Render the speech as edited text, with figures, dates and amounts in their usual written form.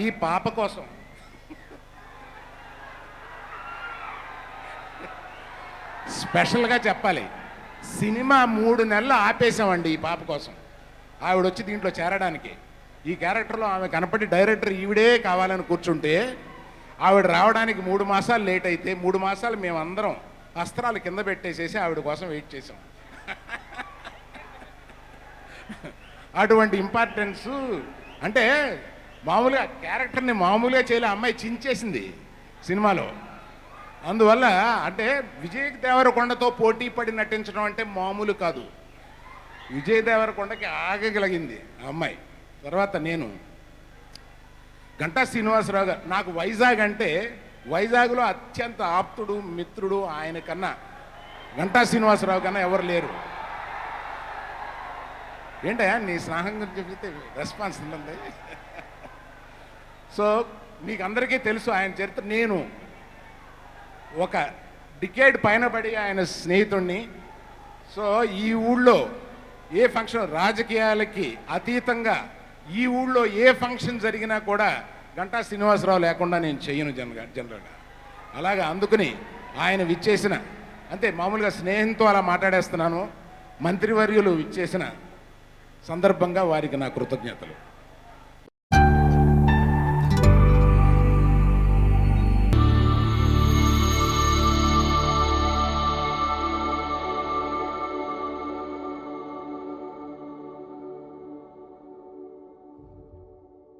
ఈ పాప కోసం స్పెషల్గా చెప్పాలి, సినిమా 3 నెలలు ఆపేసామండి ఈ పాప కోసం. ఆవిడ వచ్చి దీంట్లో చేరడానికి, ఈ క్యారెక్టర్లో ఆమె కనపడి డైరెక్టర్ ఈవిడే కావాలని కూర్చుంటే ఆవిడ రావడానికి 3 మాసాలు లేట్ అయితే 3 మాసాలు మేమందరం అస్త్రాలు కింద పెట్టేసేసి ఆవిడ కోసం వెయిట్ చేసాం. అటువంటి ఇంపార్టెన్స్ అంటే మామూలుగా క్యారెక్టర్ని మామూలుగా చేయలే, అమ్మాయి చించేసింది సినిమాలో. అందువల్ల అంటే విజయ్ దేవరకొండతో పోటీ పడి నటించడం అంటే మామూలు కాదు. విజయ్ దేవరకొండకి ఆగగలిగింది ఆ అమ్మాయి. తర్వాత నేను గంటా శ్రీనివాసరావు గారు, నాకు వైజాగ్ అంటే వైజాగ్లో అత్యంత ఆప్తుడు మిత్రుడు ఆయన కన్నా గంటా శ్రీనివాసరావు కన్నా ఎవరు లేరు. ఏంటయ్యా నీ స్నేహం గురించి చెప్తే రెస్పాన్స్ ఉంది. సో మీకు అందరికీ తెలుసు ఆయన చరిత్ర. నేను ఒక డికేడ్ పైన పడి ఆయన స్నేహితుడిని. సో ఈ ఊళ్ళో ఏ ఫంక్షన్, రాజకీయాలకి అతీతంగా ఈ ఊళ్ళో ఏ ఫంక్షన్ జరిగినా కూడా గంటా శ్రీనివాసరావు లేకుండా నేను చెయ్యను జనరల్గా. అలాగా అందుకుని ఆయన విచ్చేసిన, అంతే మామూలుగా స్నేహంతో అలా మాట్లాడేస్తున్నాను. మంత్రివర్యులు విచ్చేసిన సందర్భంగా వారికి నా కృతజ్ఞతలు.